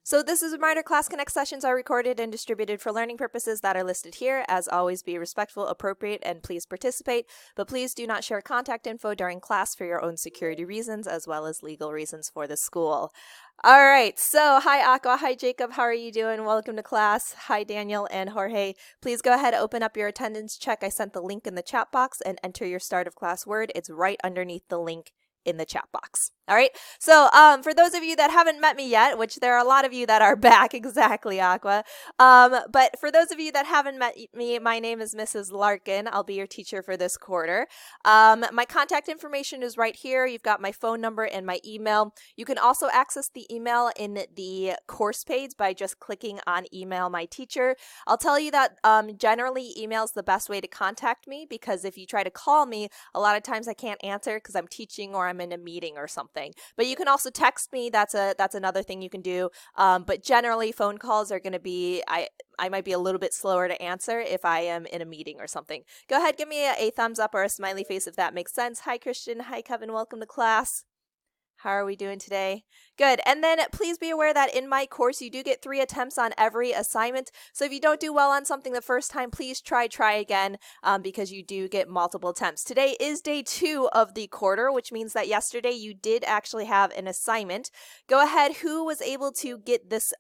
So this is a reminder, Class Connect sessions are recorded and distributed for learning purposes that are listed here. As always, be respectful, appropriate, and please participate. But please do not share contact info during class for your own security reasons, as well as legal reasons for the school. All right, so hi Aqua, hi Jacob, how are you doing? Welcome to class. Hi Daniel and Jorge. Please go ahead, open up your attendance check. I sent the link in the chat box and enter your start of class word. It's right underneath the link in the chat box. All right. So for those of you that haven't met me yet, which there are a lot of you that are back, exactly, Aqua. But for those of you that haven't met me, my name is Mrs. Larkin. I'll be your teacher for this quarter. My contact information is right here. You've got my phone number and my email. You can also access the email in the course page by just clicking on email my teacher. I'll tell you that generally email is the best way to contact me, because if you try to call me, a lot of times I can't answer because I'm teaching or I'm in a meeting or something. But you can also text me. That's another thing you can do. But generally phone calls are going to be, I might be a little bit slower to answer if I am in a meeting or something. Go ahead, give me a thumbs up or a smiley face if that makes sense. Hi Christian, hi Kevin, welcome to class. How are we doing today? Good. And then please be aware that in my course, you do get 3 attempts on every assignment. So if you don't do well on something the first time, please try again, because you do get multiple attempts. Today is day 2 of the quarter, which means that yesterday you did actually have an assignment. Go ahead. Who was able to get this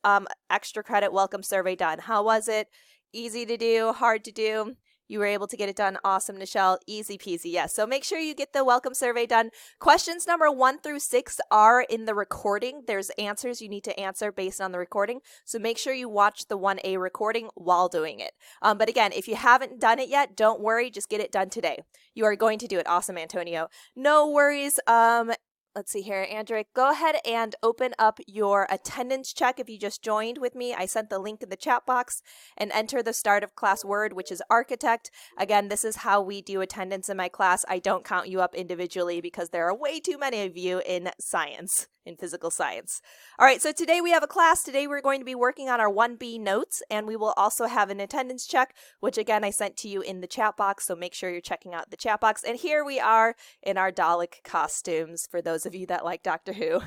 extra credit welcome survey done? How was it? Easy to do? Hard to do? You were able to get it done. Awesome, Nichelle. Easy peasy. Yes. So make sure you get the welcome survey done. Questions number 1 through 6 are in the recording. There's answers you need to answer based on the recording. So make sure you watch the 1A recording while doing it. But again, if you haven't done it yet, don't worry. Just get it done today. You are going to do it. Awesome, Antonio. No worries. Let's see here, Andrea, go ahead and open up your attendance check. If you just joined with me, I sent the link in the chat box, and enter the start of class word, which is architect. Again, this is how we do attendance in my class. I don't count you up individually because there are way too many of you in science, in physical science. All right, so today we have a class. Today we're going to be working on our 1B notes, and we will also have an attendance check, which again, I sent to you in the chat box. So make sure you're checking out the chat box. And here we are in our Dalek costumes for those of you that like Doctor Who.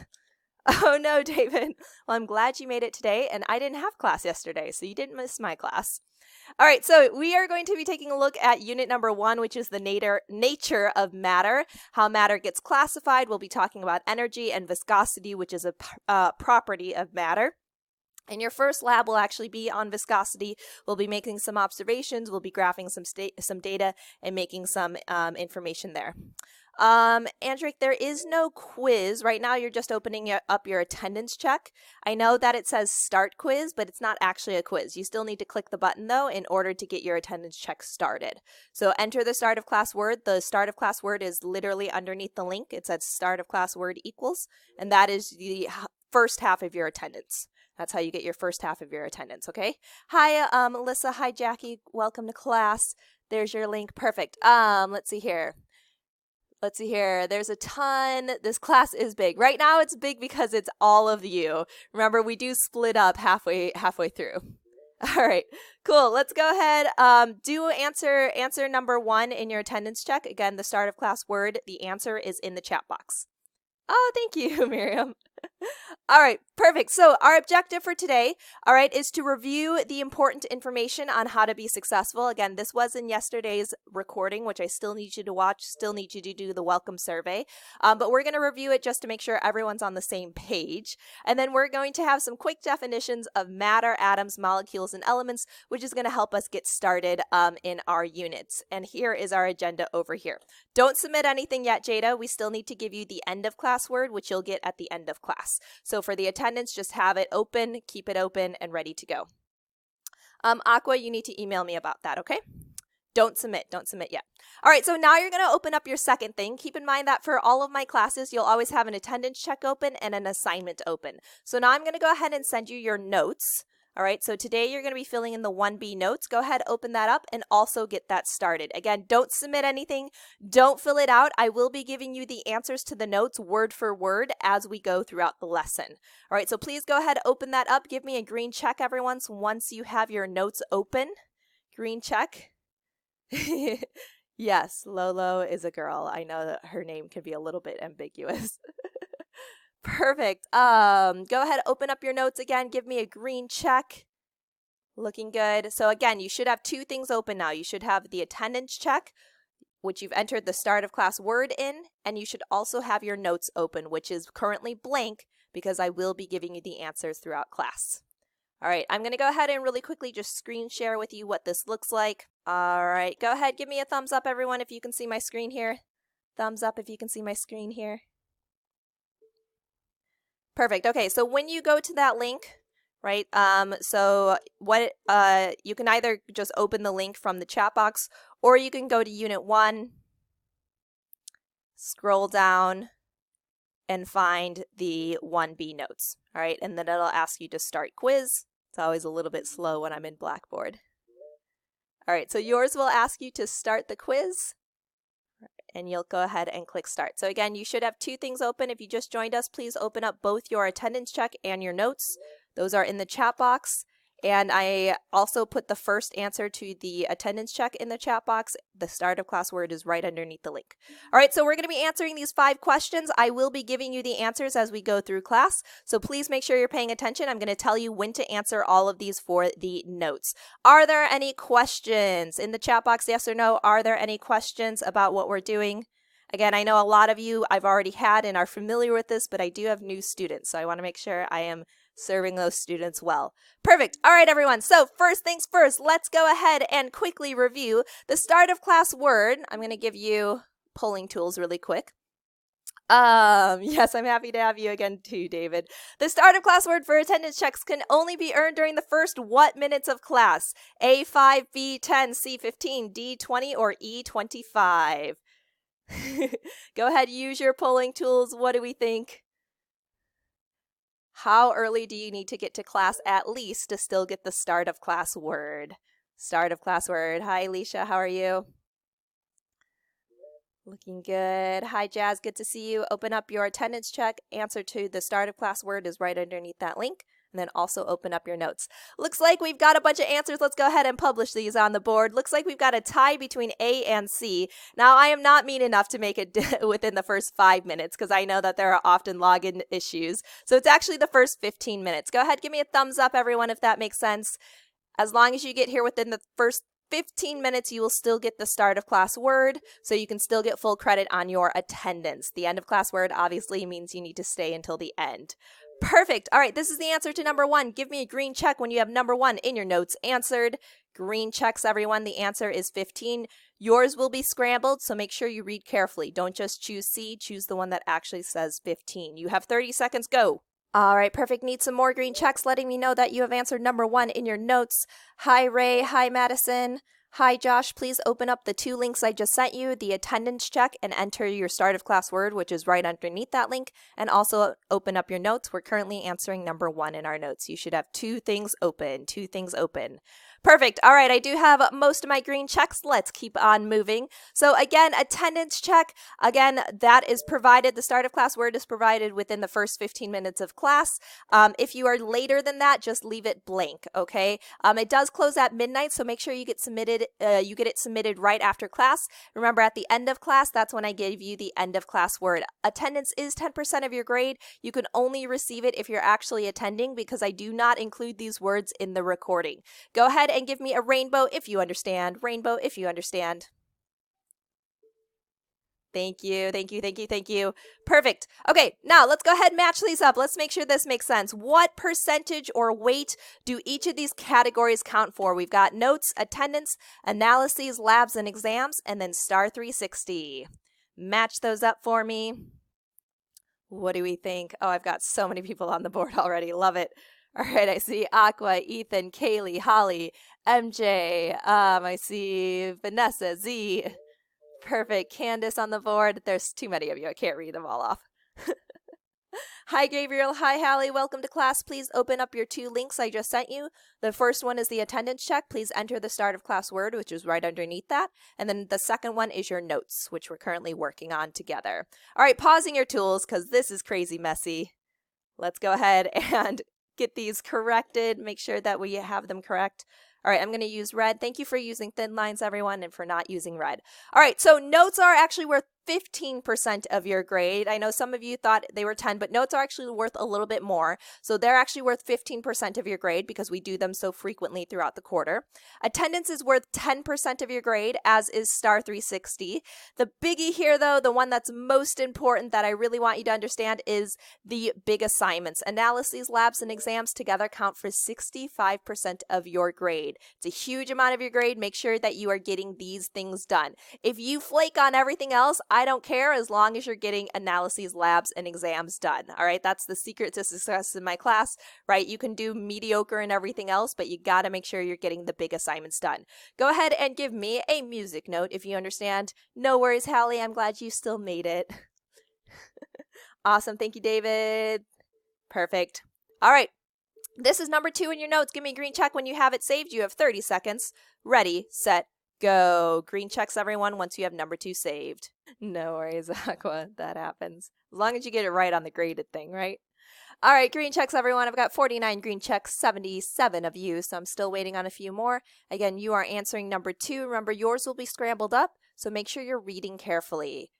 Oh no, David. Well, I'm glad you made it today, and I didn't have class yesterday, so you didn't miss my class. All right, so we are going to be taking a look at unit number 1, which is the nature of matter, how matter gets classified. We'll be talking about energy and viscosity, which is a property of matter. And your first lab will actually be on viscosity. We'll be making some observations. We'll be graphing some data and making some information there. Andrick, there is no quiz. Right now, you're just opening up your attendance check. I know that it says start quiz, but it's not actually a quiz. You still need to click the button, though, in order to get your attendance check started. So enter the start of class word. The start of class word is literally underneath the link. It says start of class word equals, and that is the first half of your attendance. That's how you get your first half of your attendance, okay? Hi, Melissa. Hi, Jackie. Welcome to class. There's your link. Perfect. Let's see here. There's a ton. This class is big. Right now it's big because it's all of you. Remember, we do split up halfway through. All right, cool. Let's go ahead. Do answer number 1 in your attendance check. Again, the start of class word. The answer is in the chat box. Oh, thank you, Miriam. All right, perfect. So our objective for today, all right, is to review the important information on how to be successful. Again, this was in yesterday's recording, which I still need you to watch, still need you to do the welcome survey. But we're going to review it just to make sure everyone's on the same page. And then we're going to have some quick definitions of matter, atoms, molecules, and elements, which is going to help us get started in our units. And here is our agenda over here. Don't submit anything yet, Jada. We still need to give you the end of class word, which you'll get at the end of class. So for the attendance, just have it open, keep it open, and ready to go. Aqua, you need to email me about that, okay? Don't submit yet. All right, so now you're going to open up your second thing. Keep in mind that for all of my classes, you'll always have an attendance check open and an assignment open. So now I'm going to go ahead and send you your notes. All right, so today you're going to be filling in the 1B notes. Go ahead, open that up, and also get that started. Again, don't submit anything. Don't fill it out. I will be giving you the answers to the notes word for word as we go throughout the lesson. All right, so please go ahead, open that up. Give me a green check, everyone, once you have your notes open. Green check. Yes, Lolo is a girl. I know that her name can be a little bit ambiguous. Perfect. Go ahead, open up your notes again. Give me a green check. Looking good. So again, you should have two things open now. You should have the attendance check, which you've entered the start of class word in, and you should also have your notes open, which is currently blank because I will be giving you the answers throughout class. All right, I'm going to go ahead and really quickly just screen share with you what this looks like. All right, go ahead, give me a thumbs up, everyone, if you can see my screen here. Thumbs up if you can see my screen here. Perfect. Okay, so when you go to that link, right, so what you can either just open the link from the chat box, or you can go to Unit 1, scroll down, and find the 1B notes. All right, and then it'll ask you to start quiz. It's always a little bit slow when I'm in Blackboard. All right, so yours will ask you to start the quiz, and you'll go ahead and click start. So again, you should have two things open. If you just joined us, please open up both your attendance check and your notes. Those are in the chat box. And I also put the first answer to the attendance check in the chat box. The start of class word is right underneath the link. All right, so we're going to be answering these 5 questions. I will be giving you the answers as we go through class. So please make sure you're paying attention. I'm going to tell you when to answer all of these for the notes. Are there any questions in the chat box? Yes or no? Are there any questions about what we're doing? Again, I know a lot of you I've already had and are familiar with this, but I do have new students. So I want to make sure I am serving those students well. Perfect. All right, everyone. So first things first, let's go ahead and quickly review the start of class word. I'm going to give you polling tools really quick. Yes, I'm happy to have you again too, David. The start of class word for attendance checks can only be earned during the first what minutes of class? A5, B10, C15, D20, or E25? Go ahead, use your polling tools. What do we think? How early do you need to get to class at least to still get the start of class word? Start of class word. Hi, Alicia. How are you? Looking good. Hi, Jazz. Good to see you. Open up your attendance check. Answer to the start of class word is right underneath that link. And then also open up your notes. Looks like we've got a bunch of answers. Let's go ahead and publish these on the board. Looks like we've got a tie between A and C. Now, I am not mean enough to make it within the first 5 minutes because I know that there are often login issues. So it's actually the first 15 minutes. Go ahead, give me a thumbs up, everyone, if that makes sense. As long as you get here within the first 15 minutes, you will still get the start of class word, so you can still get full credit on your attendance. The end of class word obviously means you need to stay until the end. Perfect. All right, this is the answer to number 1. Give me a green check when you have number 1 in your notes answered. Green checks, everyone. The answer is 15. Yours will be scrambled, so make sure you read carefully. Don't just choose C. Choose the one that actually says 15. You have 30 seconds. Go. All right, perfect. Need some more green checks letting me know that you have answered number 1 in your notes. Hi, Ray. Hi, Madison. Hi, Josh. Please open up the 2 links I just sent you, the attendance check, and enter your start of class word, which is right underneath that link, and also open up your notes. We're currently answering number 1 in our notes. You should have 2 things open, 2 things open. Perfect. All right, I do have most of my green checks. Let's keep on moving. So again, attendance check. Again, that is provided. The start of class word is provided within the first 15 minutes of class. If you are later than that, just leave it blank, okay? It does close at midnight, so make sure you get submitted. You get it submitted right after class. Remember, at the end of class, that's when I give you the end of class word. Attendance is 10% of your grade. You can only receive it if you're actually attending because I do not include these words in the recording. Go ahead and give me a rainbow if you understand. Rainbow if you understand. Thank you, thank you, thank you, thank you. Perfect. Okay, now let's go ahead and match these up. Let's make sure this makes sense. What percentage or weight do each of these categories count for? We've got notes, attendance, analyses, labs, and exams, and then star 360. Match those up for me. What do we think? Oh, I've got so many people on the board already. Love it. All right, I see Aqua, Ethan, Kaylee, Holly, MJ. I see Vanessa, Z. Perfect. Candace on the board. There's too many of you. I can't read them all off. Hi, Gabriel. Hi, Hallie. Welcome to class. Please open up your 2 links I just sent you. The first one is the attendance check. Please enter the start of class word, which is right underneath that. And then the second one is your notes, which we're currently working on together. All right, pausing your tools because this is crazy messy. Let's go ahead and get these corrected. Make sure that we have them correct. All right, I'm going to use red. Thank you for using thin lines, everyone, and for not using red. All right, so notes are actually worth 15% of your grade. I know some of you thought they were 10, but notes are actually worth a little bit more. So they're actually worth 15% of your grade because we do them so frequently throughout the quarter. Attendance is worth 10% of your grade, as is STAR 360. The biggie here, though, the one that's most important that I really want you to understand is the big assignments. Analyses, labs, and exams together count for 65% of your grade. It's a huge amount of your grade. Make sure that you are getting these things done. If you flake on everything else, I don't care as long as you're getting analyses, labs, and exams done. All right, that's the secret to success in my class, right? You can do mediocre and everything else, but you got to make sure you're getting the big assignments done. Go ahead and give me a music note if you understand. No worries, Hallie. I'm glad you still made it. Awesome. Thank you, David. Perfect. All right. This is number 2 in your notes. Give me a green check when you have it saved. You have 30 seconds. Ready, set, go. Green checks, everyone, once you have number 2 saved. No worries, Aqua. That happens. As long as you get it right on the graded thing, right? All right, green checks, everyone. I've got 49 green checks, 77 of you, so I'm still waiting on a few more. Again, you are answering number 2. Remember, yours will be scrambled up, so make sure you're reading carefully.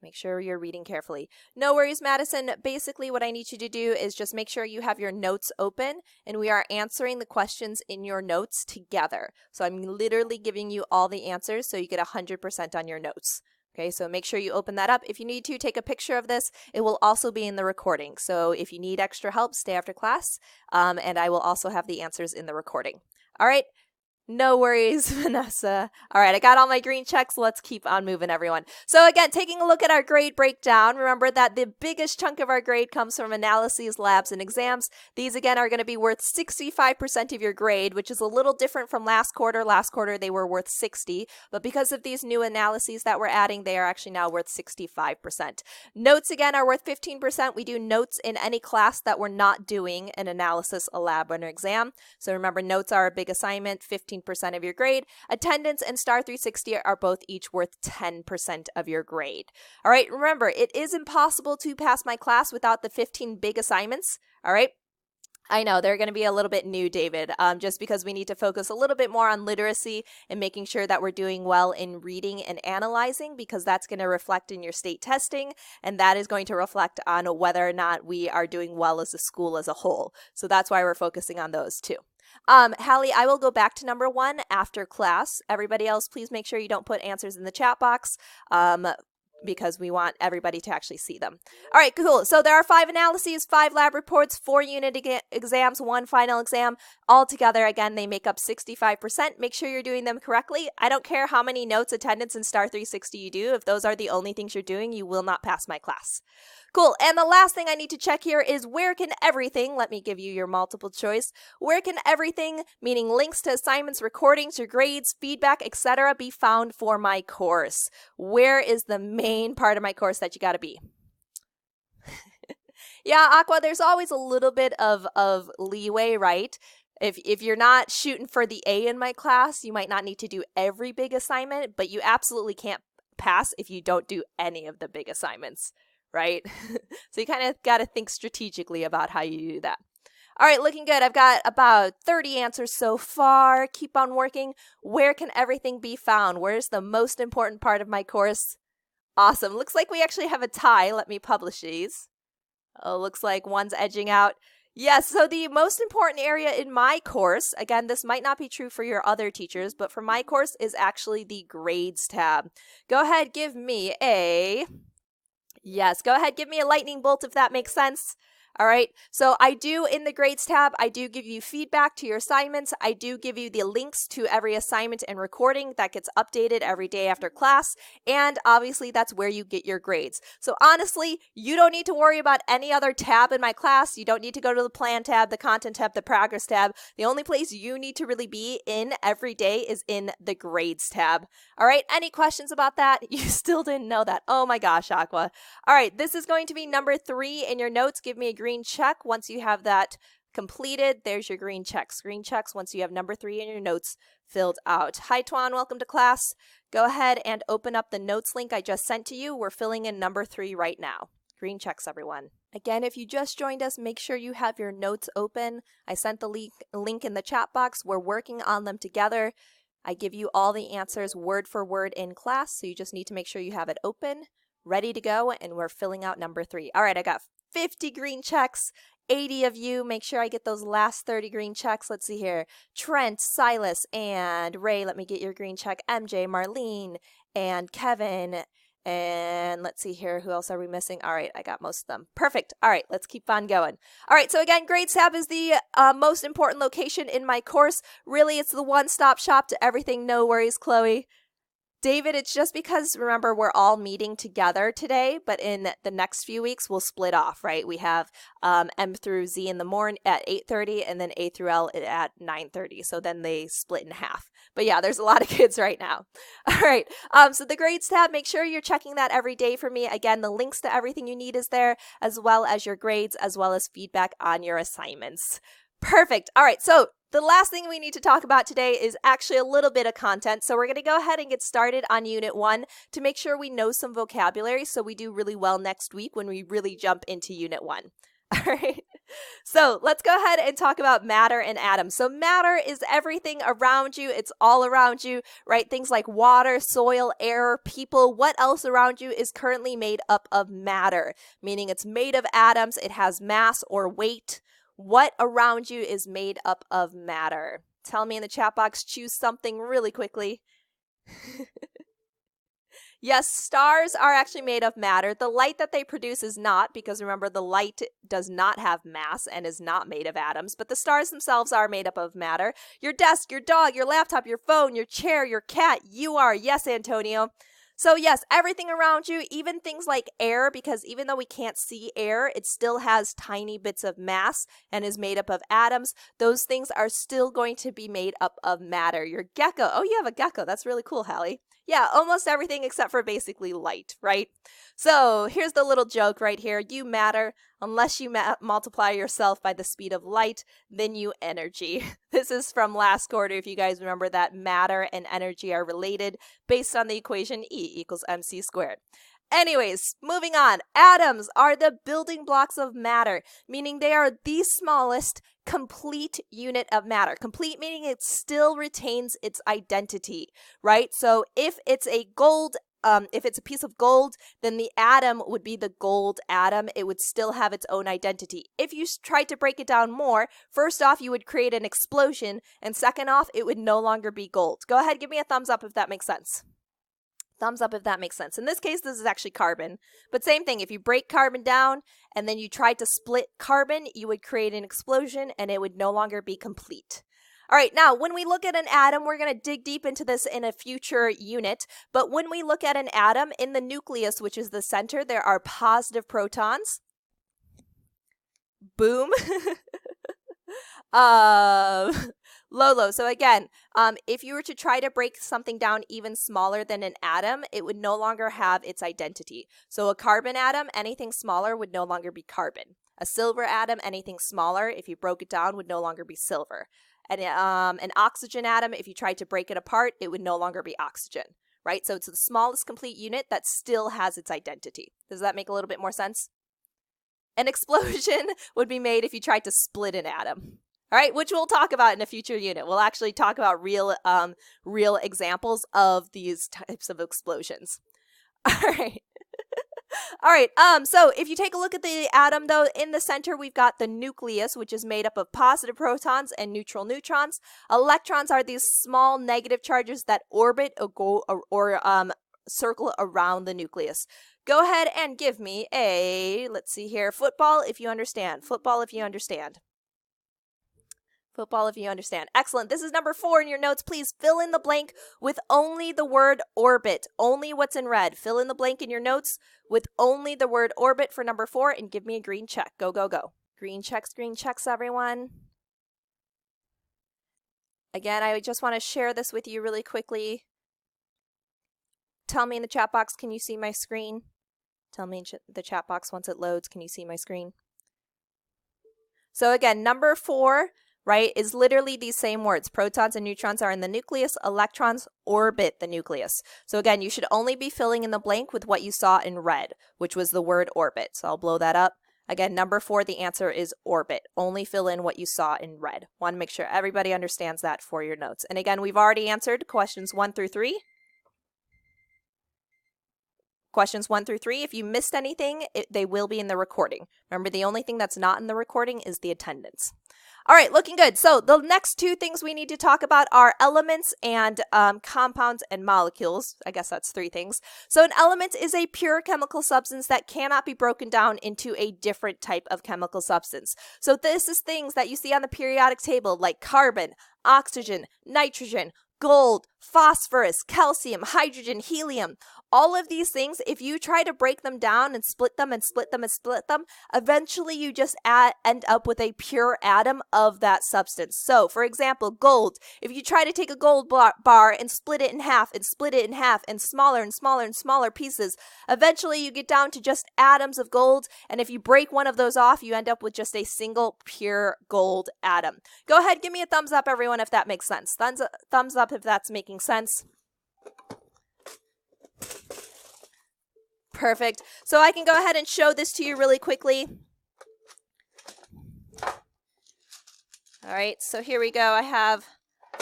Make sure you're reading carefully. No worries, Madison. Basically, what I need you to do is just make sure you have your notes open, and we are answering the questions in your notes together. So I'm literally giving you all the answers so you get 100% on your notes. Okay, so make sure you open that up. If you need to, take a picture of this. It will also be in the recording. So if you need extra help, stay after class, and I will also have the answers in the recording. All right. No worries, Vanessa. All right, I got all my green checks. Let's keep on moving, everyone. So again, taking a look at our grade breakdown, remember that the biggest chunk of our grade comes from analyses, labs, and exams. These, again, are going to be worth 65% of your grade, which is a little different from last quarter. Last quarter, they were worth 60, but because of these new analyses that we're adding, they are actually now worth 65%. Notes, again, are worth 15%. We do notes in any class that we're not doing an analysis, a lab, or an exam. So remember, notes are a big assignment, 15% of your grade. Attendance and STAR 360 are both each worth 10% of your grade. All right, remember, it is impossible to pass my class without the 15 big assignments. All right. I know they're going to be a little bit new, David, just because we need to focus a little bit more on literacy and making sure that we're doing well in reading and analyzing, because that's going to reflect in your state testing, and that is going to reflect on whether or not we are doing well as a school as a whole. So that's why we're focusing on those too. Hallie, I will go back to number 1 after class. Everybody else, please make sure you don't put answers in the chat box. Because we want everybody to actually see them. All right, cool. So there are 5 analyses, 5 lab reports, 4 unit exams, 1 final exam. All together, again, they make up 65%. Make sure you're doing them correctly. I don't care how many notes, attendance, and STAR 360 you do. If those are the only things you're doing, you will not pass my class. Cool. And the last thing I need to check here is where can everything, let me give you your multiple choice, where can everything, meaning links to assignments, recordings, your grades, feedback, etc., be found for my course? Where is the main part of my course that you got to be? Yeah, Aqua, there's always a little bit of leeway, right? If you're not shooting for the A in my class, you might not need to do every big assignment, but you absolutely can't pass if you don't do any of the big assignments. Right? So you kind of got to think strategically about how you do that. All right, looking good. I've got about 30 answers so far. Keep on working. Where can everything be found? Where's the most important part of my course? Awesome. Looks like we actually have a tie. Let me publish these. Oh, looks like one's edging out. Yes, so the most important area in my course, again, this might not be true for your other teachers, but for my course is actually the grades tab. Go ahead, give me a... Yes, go ahead, give me a lightning bolt if that makes sense. All right, so I do, in the grades tab, I do give you feedback to your assignments. I do give you the links to every assignment and recording that gets updated every day after class. And obviously, that's where you get your grades. So honestly, you don't need to worry about any other tab in my class. You don't need to go to the plan tab, the content tab, the progress tab. The only place you need to really be in every day is in the grades tab. All right, any questions about that? You still didn't know that. Oh my gosh, Aqua. All right, this is going to be number 3 in your notes. Give me a green check once you have that completed. There's your green checks. Green checks once you have number 3 in your notes filled out. Hi, Tuan. Welcome to class. Go ahead and open up the notes link I just sent to you. We're filling in number 3 right now. Green checks, everyone. Again, if you just joined us, make sure you have your notes open. I sent the link in the chat box. We're working on them together. I give you all the answers word for word in class, so you just need to make sure you have it open, ready to go, and we're filling out number 3. All right, I got 50 green checks. 80 of you. Make sure I get those last 30 green checks. Let's see here. Trent, Silas, and Ray. Let me get your green check. MJ, Marlene, and Kevin. And let's see here. Who else are we missing? All right, I got most of them. Perfect. All right, let's keep on going. All right, so again, Grades Tab is the most important location in my course. Really, it's the one-stop shop to everything. No worries, Chloe. David, it's just because, remember, we're all meeting together today, but in the next few weeks, we'll split off, right? We have M through Z in the morning at 8:30, and then A through L at 9:30. So then they split in half. But yeah, there's a lot of kids right now. All right, so the Grades tab, make sure you're checking that every day for me. Again, the links to everything you need is there, as well as your grades, as well as feedback on your assignments. Perfect. All right, so the last thing we need to talk about today is actually a little bit of content. So we're going to go ahead and get started on Unit 1 to make sure we know some vocabulary so we do really well next week when we really jump into Unit 1. All right. So let's go ahead and talk about matter and atoms. So matter is everything around you. It's all around you, right? Things like water, soil, air, people. What else around you is currently made up of matter? Meaning it's made of atoms. It has mass or weight. What around you is made up of matter? Tell me in the chat box. Choose something really quickly. Yes, stars are actually made of matter. The light that they produce is not, because remember, the light does not have mass and is not made of atoms, but the stars themselves are made up of matter. Your desk, your dog, your laptop, your phone, your chair, your cat, you are. Yes, Antonio. So yes, everything around you, even things like air, because even though we can't see air, it still has tiny bits of mass and is made up of atoms. Those things are still going to be made up of matter. Your gecko. Oh, you have a gecko. That's really cool, Hallie. Yeah, almost everything except for basically light, right? So here's the little joke right here. You matter. Unless you multiply yourself by the speed of light, then you energy. This is from last quarter, if you guys remember that matter and energy are related based on the equation E equals mc squared. Anyways, moving on. Atoms are the building blocks of matter, meaning they are the smallest complete unit of matter. Complete meaning it still retains its identity, right? So if it's a piece of gold, then the atom would be the gold atom. It would still have its own identity. If you tried to break it down more, first off, you would create an explosion, and second off, it would no longer be gold. Go ahead, give me a thumbs up if that makes sense. Thumbs up if that makes sense. In this case, this is actually carbon. But same thing, if you break carbon down and then you tried to split carbon, you would create an explosion and it would no longer be complete. All right, now when we look at an atom, we're going to dig deep into this in a future unit. But when we look at an atom, in the nucleus, which is the center, there are positive protons. Boom. Lolo. So again, if you were to try to break something down even smaller than an atom, it would no longer have its identity. So a carbon atom, anything smaller would no longer be carbon. A silver atom, anything smaller, if you broke it down, would no longer be silver. And an oxygen atom, if you tried to break it apart, it would no longer be oxygen, right? So it's the smallest complete unit that still has its identity. Does that make a little bit more sense? An explosion would be made if you tried to split an atom. All right, which we'll talk about in a future unit. We'll actually talk about real examples of these types of explosions. All right. All right, so if you take a look at the atom, though, in the center, we've got the nucleus, which is made up of positive protons and neutral neutrons. Electrons are these small negative charges that orbit or circle around the nucleus. Go ahead and give me a, let's see here, football if you understand. Football if you understand. Football if you understand. Excellent. This is number 4 in your notes. Please fill in the blank with only the word orbit. Only what's in red. Fill in the blank in your notes with only the word orbit for number 4 and give me a green check. Go, go, go. Green checks, everyone. Again, I just want to share this with you really quickly. Tell me in the chat box, can you see my screen? Tell me in the chat box once it loads, can you see my screen? So again, number 4, right, is literally these same words. Protons and neutrons are in the nucleus. Electrons orbit the nucleus. So again, you should only be filling in the blank with what you saw in red, which was the word orbit. So I'll blow that up. Again, number 4, the answer is orbit. Only fill in what you saw in red. Want to make sure everybody understands that for your notes. And again, we've already answered questions 1 through 3. Questions 1 through 3, if you missed anything, they will be in the recording. Remember, the only thing that's not in the recording is the attendance. All right, looking good. So the next two things we need to talk about are elements and compounds and molecules. I guess that's three things. So an element is a pure chemical substance that cannot be broken down into a different type of chemical substance. So this is things that you see on the periodic table like carbon, oxygen, nitrogen, gold, phosphorus, calcium, hydrogen, helium. All of these things, if you try to break them down and split them and split them and split them, eventually you just end up with a pure atom of that substance. So, for example, gold. If you try to take a gold bar and split it in half and split it in half and smaller and smaller and smaller pieces, eventually you get down to just atoms of gold. And if you break one of those off, you end up with just a single pure gold atom. Go ahead, give me a thumbs up, everyone, if that makes sense. Thumbs up if that's making sense. Perfect. So I can go ahead and show this to you really quickly. All right, so here we go. I have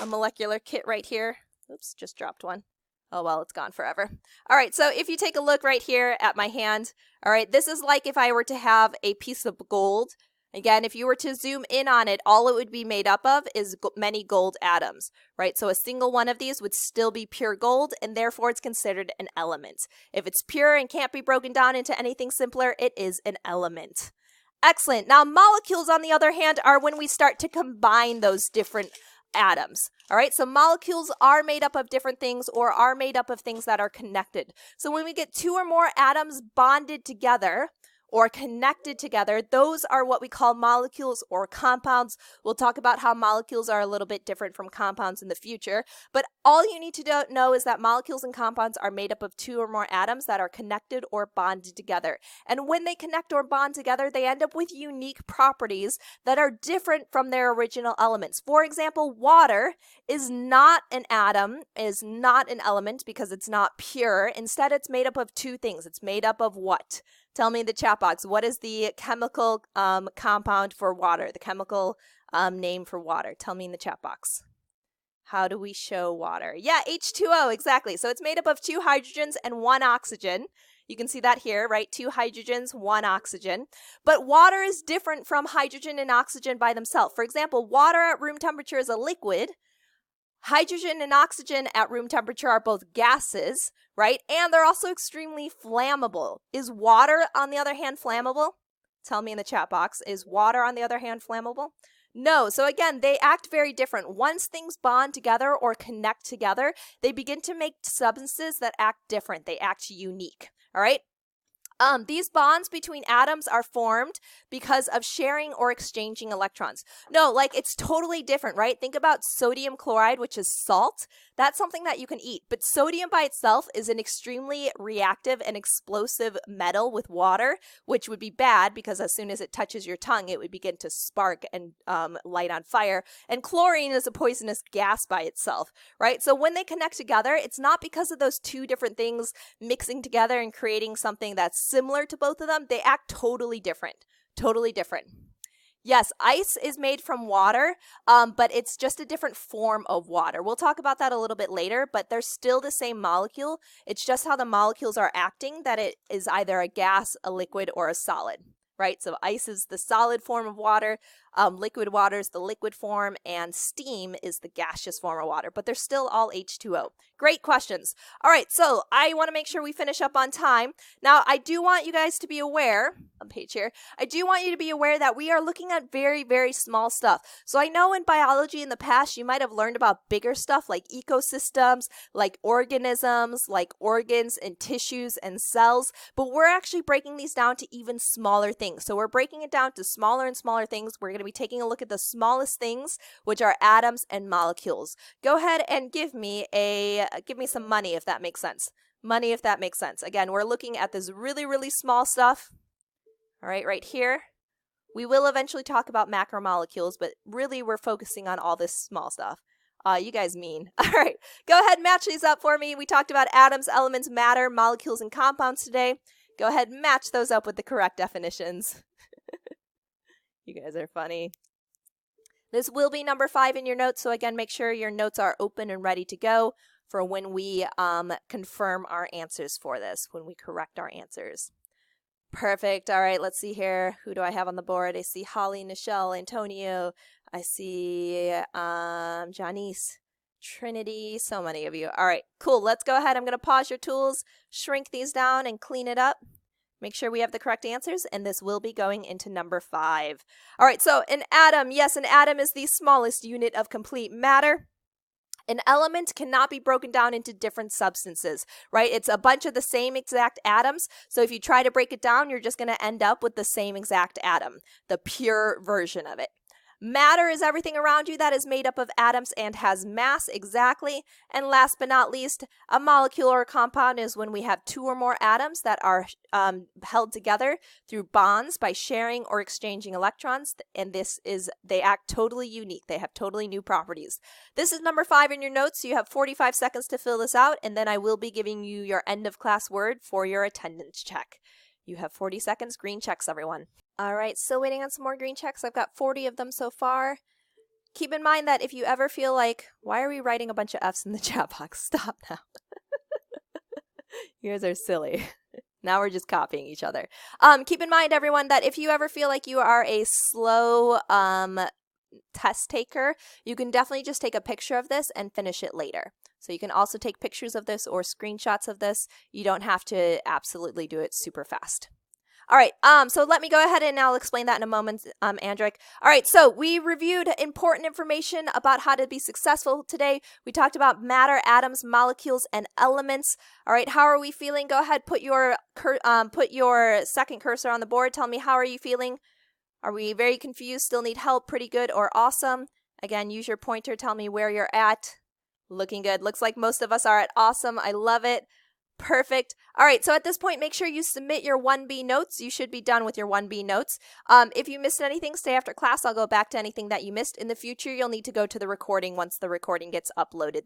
a molecular kit right here. Oops, just dropped one. Oh, well, it's gone forever. All right, so if you take a look right here at my hand, all right, this is like if I were to have a piece of gold. Again, if you were to zoom in on it, all it would be made up of is many gold atoms, right? So a single one of these would still be pure gold, and therefore it's considered an element. If it's pure and can't be broken down into anything simpler, it is an element. Excellent. Now, molecules, on the other hand, are when we start to combine those different atoms. All right, so molecules are made up of different things or are made up of things that are connected. So when we get two or more atoms bonded together, or connected together, those are what we call molecules or compounds. We'll talk about how molecules are a little bit different from compounds in the future, but all you need to know is that molecules and compounds are made up of two or more atoms that are connected or bonded together. And when they connect or bond together, they end up with unique properties that are different from their original elements. For example, water is not an atom, is not an element because it's not pure. Instead, it's made up of two things. It's made up of what? Tell me in the chat box, what is the chemical compound for water, the chemical name for water? Tell me in the chat box. How do we show water? Yeah, H2O, exactly. So it's made up of two hydrogens and one oxygen. You can see that here, right? Two hydrogens, one oxygen. But water is different from hydrogen and oxygen by themselves. For example, water at room temperature is a liquid. Hydrogen and oxygen at room temperature are both gases, right? And they're also extremely flammable. Is water, on the other hand, flammable? Tell me in the chat box. Is water, on the other hand, flammable? No. So again, they act very different. Once things bond together or connect together, they begin to make substances that act different. They act unique, all right? These bonds between atoms are formed because of sharing or exchanging electrons. No, like it's totally different, right? Think about sodium chloride, which is salt. That's something that you can eat. But sodium by itself is an extremely reactive and explosive metal with water, which would be bad because as soon as it touches your tongue, it would begin to spark and light on fire. And chlorine is a poisonous gas by itself, right? So when they connect together, it's not because of those two different things mixing together and creating something that's similar to both of them. They act totally different. Totally different. Yes, ice is made from water, but it's just a different form of water. We'll talk about that a little bit later, but they're still the same molecule. It's just how the molecules are acting that it is either a gas, a liquid, or a solid, right? So ice is the solid form of water, liquid water is the liquid form, and steam is the gaseous form of water, but they're still all H2O. Great questions. All right, so I want to make sure we finish up on time. Now, I do want you guys to be aware, on page here, I do want you to be aware that we are looking at very, very small stuff. So I know in biology in the past, you might have learned about bigger stuff like ecosystems, like organisms, like organs and tissues and cells, but we're actually breaking these down to even smaller things. So we're breaking it down to smaller and smaller things. We're going to be taking a look at the smallest things, which are atoms and molecules. Go ahead and give me some money if that makes sense. Money if that makes sense. Again, we're looking at this really, really small stuff. All right, right here. We will eventually talk about macromolecules, but really we're focusing on all this small stuff. You guys mean. All right, go ahead and match these up for me. We talked about atoms, elements, matter, molecules, and compounds today. Go ahead and match those up with the correct definitions. You guys are funny. This will be number 5 in your notes, so again, make sure your notes are open and ready to go. for when we confirm our answers for this, when we correct our answers. Perfect. All right, let's see here. Who do I have on the board? I see Holly, Nichelle, Antonio. I see Janice, Trinity, so many of you. All right, cool. Let's go ahead. I'm going to pause your tools, shrink these down, and clean it up. Make sure we have the correct answers, and this will be going into number 5. All right, so an atom. Yes, an atom is the smallest unit of complete matter. An element cannot be broken down into different substances, right? It's a bunch of the same exact atoms. So if you try to break it down, you're just going to end up with the same exact atom, the pure version of it. Matter is everything around you that is made up of atoms and has mass, exactly. And last but not least, a molecule or a compound is when we have 2 or more atoms that are held together through bonds by sharing or exchanging electrons. And they act totally unique. They have totally new properties. This is number 5 in your notes. So you have 45 seconds to fill this out, and then I will be giving you your end of class word for your attendance check. You have 40 seconds. Green checks, everyone. All right, still waiting on some more green checks. I've got 40 of them so far. Keep in mind that if you ever feel like, why are we writing a bunch of F's in the chat box? Stop now. You guys are silly. Now we're just copying each other. Keep in mind, everyone, that if you ever feel like you are a slow test taker, you can definitely just take a picture of this and finish it later. So you can also take pictures of this or screenshots of this. You don't have to absolutely do it super fast. All right, so let me go ahead and I'll explain that in a moment, Andrick. All right, so we reviewed important information about how to be successful today. We talked about matter, atoms, molecules, and elements. All right, how are we feeling? Go ahead, put your second cursor on the board. Tell me, how are you feeling? Are we very confused, still need help, pretty good, or awesome? Again, use your pointer. Tell me where you're at. Looking good. Looks like most of us are at awesome. I love it. Perfect. All right, so at this point, make sure you submit your 1B notes. You should be done with your 1B notes. If you missed anything, stay after class. I'll go back to anything that you missed. In the future, you'll need to go to the recording once the recording gets uploaded.